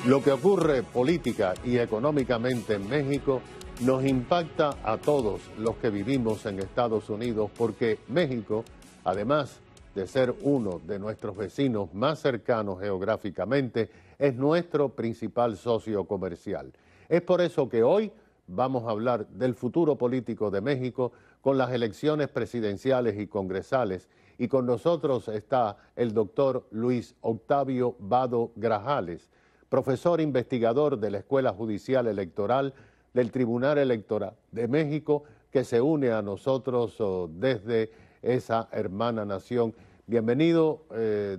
Lo que ocurre política y económicamente en México nos impacta a todos los que vivimos en Estados Unidos porque México, además de ser uno de nuestros vecinos más cercanos geográficamente, es nuestro principal socio comercial. Es por eso que hoy vamos a hablar del futuro político de México con las elecciones presidenciales y congresales. Y con nosotros está el doctor Luis Octavio Vado Grajales, profesor investigador de la Escuela Judicial Electoral del Tribunal Electoral de México, que se une a nosotros desde esa hermana nación. Bienvenido,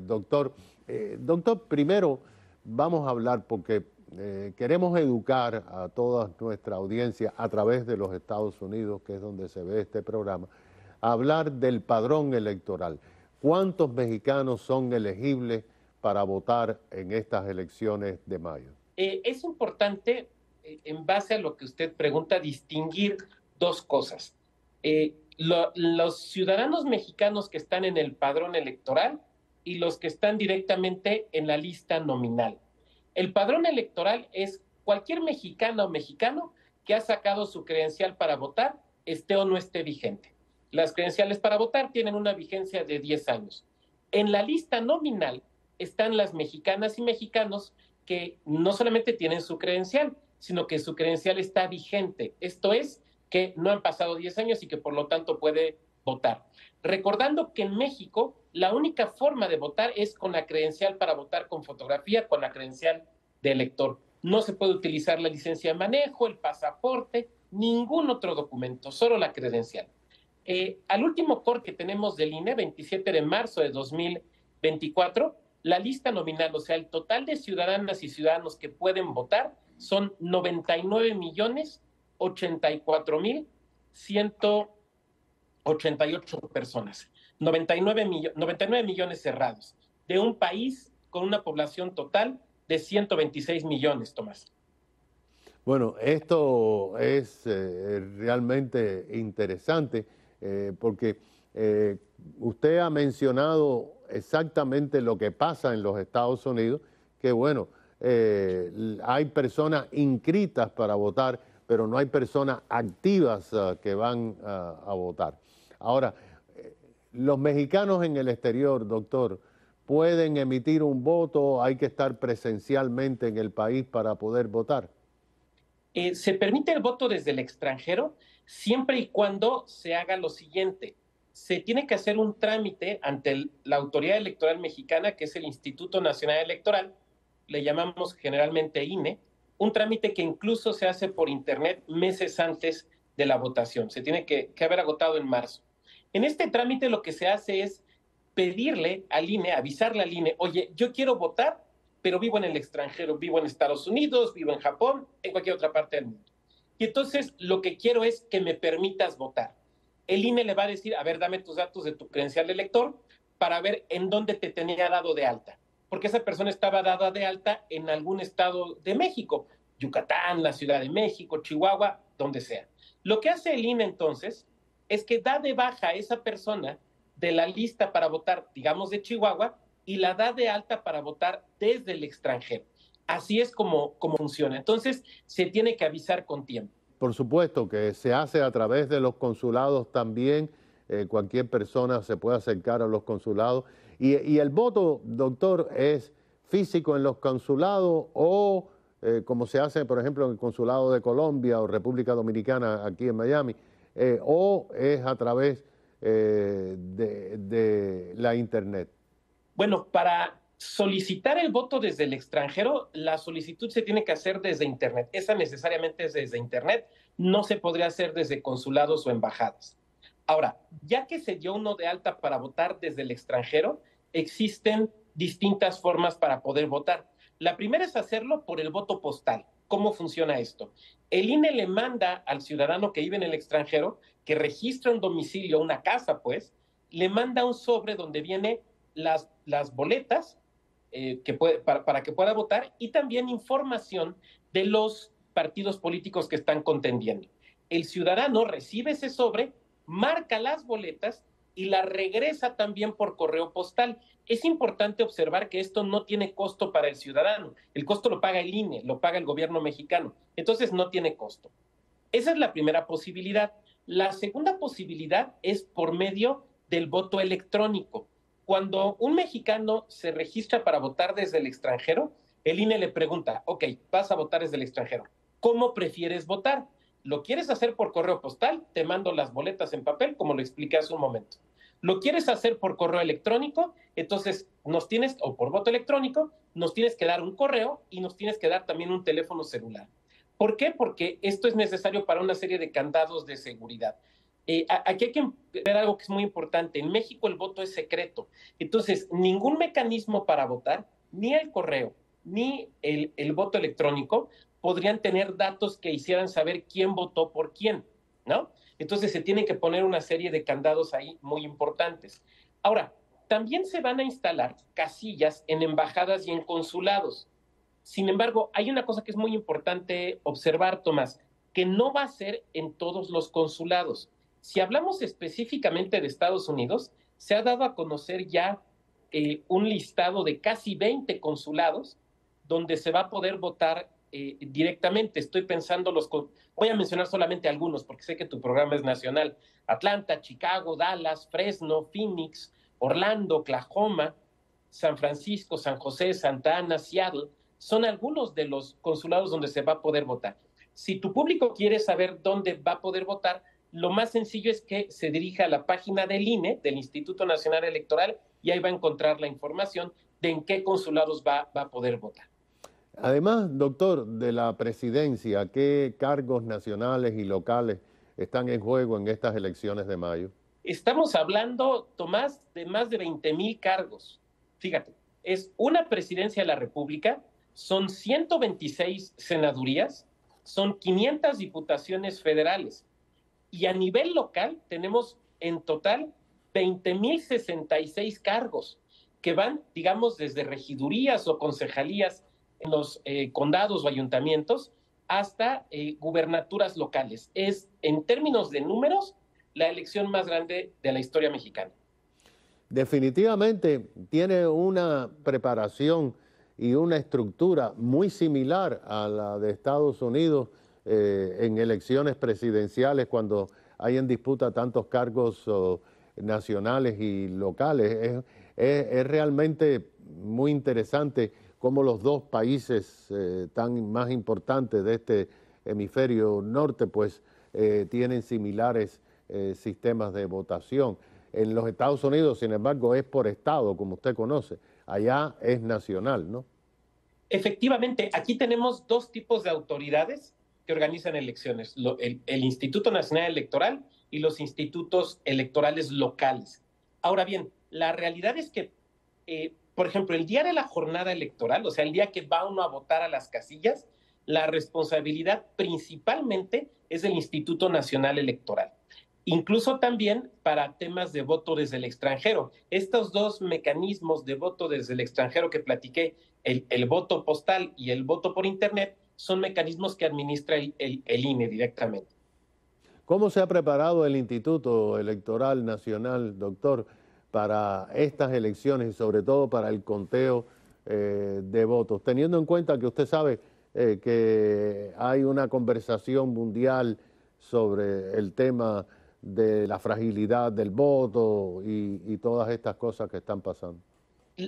doctor. Doctor, primero vamos a hablar porque queremos educar a toda nuestra audiencia a través de los Estados Unidos, que es donde se ve este programa, a hablar del padrón electoral. ¿Cuántos mexicanos son elegibles para votar en estas elecciones de mayo? Es importante, en base a lo que usted pregunta, distinguir dos cosas. Los ciudadanos mexicanos que están en el padrón electoral y los que están directamente en la lista nominal. El padrón electoral es cualquier mexicana o mexicano que ha sacado su credencial para votar, esté o no esté vigente. Las credenciales para votar tienen una vigencia de 10 años. En la lista nominal están las mexicanas y mexicanos que no solamente tienen su credencial, sino que su credencial está vigente. Esto es, que no han pasado 10 años y que por lo tanto puede votar. Recordando que en México la única forma de votar es con la credencial para votar con fotografía, con la credencial de elector. No se puede utilizar la licencia de manejo, el pasaporte, ningún otro documento, solo la credencial. Al último corte que tenemos del INE, 27 de marzo de 2024, la lista nominal, o sea, el total de ciudadanas y ciudadanos que pueden votar son 99.084.188 personas. 99 millones cerrados, de un país con una población total de 126 millones, Tomás. Bueno, esto es realmente interesante porque usted ha mencionado exactamente lo que pasa en los Estados Unidos, que bueno, hay personas inscritas para votar, pero no hay personas activas que van a votar. Ahora, los mexicanos en el exterior, doctor, ¿pueden emitir un voto? ¿Hay que estar presencialmente en el país para poder votar? Se permite el voto desde el extranjero siempre y cuando se haga lo siguiente. Se tiene que hacer un trámite ante la Autoridad Electoral Mexicana, que es el Instituto Nacional Electoral, le llamamos generalmente INE, un trámite que incluso se hace por internet meses antes de la votación. Se tiene que haber agotado en marzo. En este trámite lo que se hace es pedirle al INE, avisarle al INE, oye, yo quiero votar, pero vivo en el extranjero, vivo en Estados Unidos, vivo en Japón, en cualquier otra parte del mundo. Y entonces lo que quiero es que me permitas votar. El INE le va a decir, a ver, dame tus datos de tu credencial de elector para ver en dónde te tenía dado de alta. Porque esa persona estaba dada de alta en algún estado de México, Yucatán, la Ciudad de México, Chihuahua, donde sea. Lo que hace el INE entonces es que da de baja a esa persona de la lista para votar, digamos, de Chihuahua, y la da de alta para votar desde el extranjero. Así es como funciona. Entonces, se tiene que avisar con tiempo. Por supuesto que se hace a través de los consulados también. Cualquier persona se puede acercar a los consulados. Y el voto, doctor, ¿es físico en los consulados o como se hace, por ejemplo, en el consulado de Colombia o República Dominicana aquí en Miami, o es a través de la internet? Bueno, para solicitar el voto desde el extranjero, la solicitud se tiene que hacer desde internet. Esa necesariamente es desde internet, no se podría hacer desde consulados o embajadas. Ahora, ya que se dio uno de alta para votar desde el extranjero, existen distintas formas para poder votar. La primera es hacerlo por el voto postal. ¿Cómo funciona esto? El INE le manda al ciudadano que vive en el extranjero, que registra un domicilio, una casa, pues, le manda un sobre donde viene las boletas para que pueda votar y también información de los partidos políticos que están contendiendo. El ciudadano recibe ese sobre, marca las boletas y la regresa también por correo postal. Es importante observar que esto no tiene costo para el ciudadano. El costo lo paga el INE, lo paga el gobierno mexicano. Entonces no tiene costo. Esa es la primera posibilidad. La segunda posibilidad es por medio del voto electrónico. Cuando un mexicano se registra para votar desde el extranjero, el INE le pregunta, ok, vas a votar desde el extranjero, ¿cómo prefieres votar? ¿Lo quieres hacer por correo postal? Te mando las boletas en papel, como lo expliqué hace un momento. ¿Lo quieres hacer por correo electrónico? Entonces o por voto electrónico, nos tienes que dar un correo y nos tienes que dar también un teléfono celular. ¿Por qué? Porque esto es necesario para una serie de candados de seguridad. Aquí hay que ver algo que es muy importante. En México el voto es secreto. Entonces, ningún mecanismo para votar, ni el correo, ni el voto electrónico, podrían tener datos que hicieran saber quién votó por quién, ¿no? Entonces se tienen que poner una serie de candados ahí muy importantes. Ahora, también se van a instalar casillas en embajadas y en consulados. Sin embargo, hay una cosa que es muy importante observar, Tomás, que no va a ser en todos los consulados. Si hablamos específicamente de Estados Unidos, se ha dado a conocer ya un listado de casi 20 consulados donde se va a poder votar directamente. Estoy pensando voy a mencionar solamente algunos porque sé que tu programa es nacional. Atlanta, Chicago, Dallas, Fresno, Phoenix, Orlando, Oklahoma, San Francisco, San José, Santa Ana, Seattle, son algunos de los consulados donde se va a poder votar. Si tu público quiere saber dónde va a poder votar, lo más sencillo es que se dirija a la página del INE, del Instituto Nacional Electoral, y ahí va a encontrar la información de en qué consulados va a poder votar. Además, doctor, de la presidencia, ¿qué cargos nacionales y locales están en juego en estas elecciones de mayo? Estamos hablando, Tomás, de más de 20,000 cargos. Fíjate, es una presidencia de la República, son 126 senadurías, son 500 diputaciones federales. Y a nivel local tenemos en total 20,066 cargos que van, digamos, desde regidurías o concejalías en los condados o ayuntamientos hasta gubernaturas locales. Es, en términos de números, la elección más grande de la historia mexicana. Definitivamente tiene una preparación y una estructura muy similar a la de Estados Unidos en elecciones presidenciales cuando hay en disputa tantos cargos nacionales y locales. Es realmente muy interesante cómo los dos países tan más importantes de este hemisferio norte pues tienen similares sistemas de votación. En los Estados Unidos, sin embargo, es por estado, como usted conoce. Allá es nacional, ¿no? Efectivamente, aquí tenemos dos tipos de autoridades que organizan elecciones, el Instituto Nacional Electoral y los institutos electorales locales. Ahora bien, la realidad es que, por ejemplo, el día de la jornada electoral, o sea, el día que va uno a votar a las casillas, la responsabilidad principalmente es del Instituto Nacional Electoral. Incluso también para temas de voto desde el extranjero. Estos dos mecanismos de voto desde el extranjero que platiqué, el voto postal y el voto por Internet, son mecanismos que administra el INE directamente. ¿Cómo se ha preparado el Instituto Electoral Nacional, doctor, para estas elecciones y sobre todo para el conteo de votos? Teniendo en cuenta que usted sabe que hay una conversación mundial sobre el tema de la fragilidad del voto y todas estas cosas que están pasando.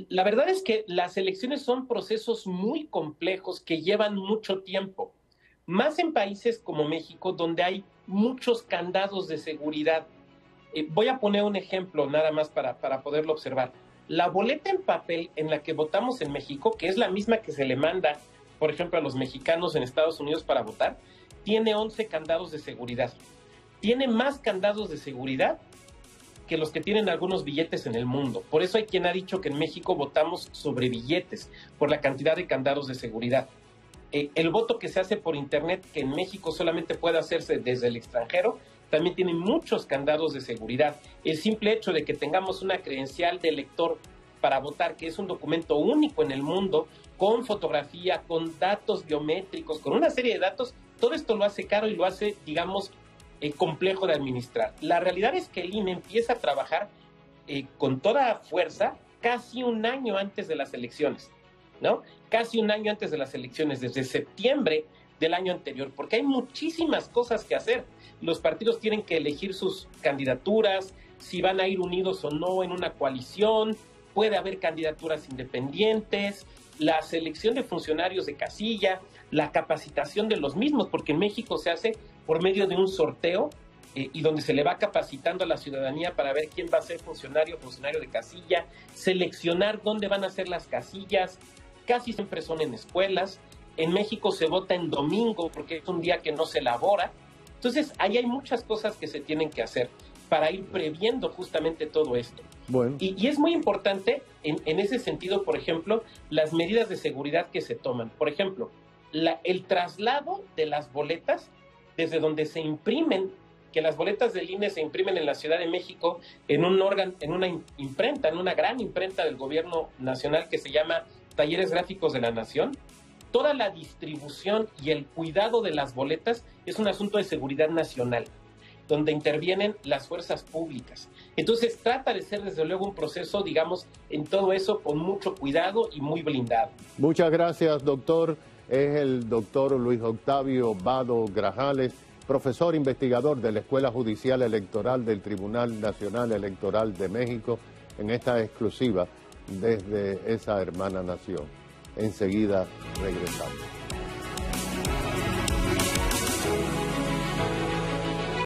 La verdad es que las elecciones son procesos muy complejos que llevan mucho tiempo, más en países como México, donde hay muchos candados de seguridad. Voy a poner un ejemplo nada más para poderlo observar. La boleta en papel en la que votamos en México, que es la misma que se le manda, por ejemplo, a los mexicanos en Estados Unidos para votar, tiene 11 candados de seguridad. Tiene más candados de seguridad que los que tienen algunos billetes en el mundo. Por eso hay quien ha dicho que en México votamos sobre billetes, por la cantidad de candados de seguridad. El voto que se hace por Internet, que en México solamente puede hacerse desde el extranjero, también tiene muchos candados de seguridad. El simple hecho de que tengamos una credencial de elector para votar, que es un documento único en el mundo, con fotografía, con datos biométricos, con una serie de datos, todo esto lo hace caro y lo hace, digamos, complejo de administrar. La realidad es que el INE empieza a trabajar con toda fuerza casi un año antes de las elecciones, ¿no? Casi un año antes de las elecciones, desde septiembre del año anterior, porque hay muchísimas cosas que hacer. Los partidos tienen que elegir sus candidaturas, si van a ir unidos o no en una coalición, puede haber candidaturas independientes, la selección de funcionarios de casilla, la capacitación de los mismos, porque en México se hace por medio de un sorteo y donde se le va capacitando a la ciudadanía para ver quién va a ser funcionario de casilla, seleccionar dónde van a ser las casillas, casi siempre son en escuelas. En México se vota en domingo porque es un día que no se elabora. Entonces, ahí hay muchas cosas que se tienen que hacer para ir previendo justamente todo esto. Bueno. Y es muy importante en ese sentido, por ejemplo, las medidas de seguridad que se toman. Por ejemplo, el traslado de las boletas desde donde se imprimen, que las boletas del INE se imprimen en la Ciudad de México en un órgano, en una imprenta, en una gran imprenta del gobierno nacional que se llama Talleres Gráficos de la Nación. Toda la distribución y el cuidado de las boletas es un asunto de seguridad nacional, donde intervienen las fuerzas públicas. Entonces trata de ser desde luego un proceso, digamos, en todo eso con mucho cuidado y muy blindado. Muchas gracias, doctor. Es el doctor Luis Octavio Vado Grajales, profesor investigador de la Escuela Judicial Electoral del Tribunal Nacional Electoral de México, en esta exclusiva desde esa hermana nación. Enseguida regresamos.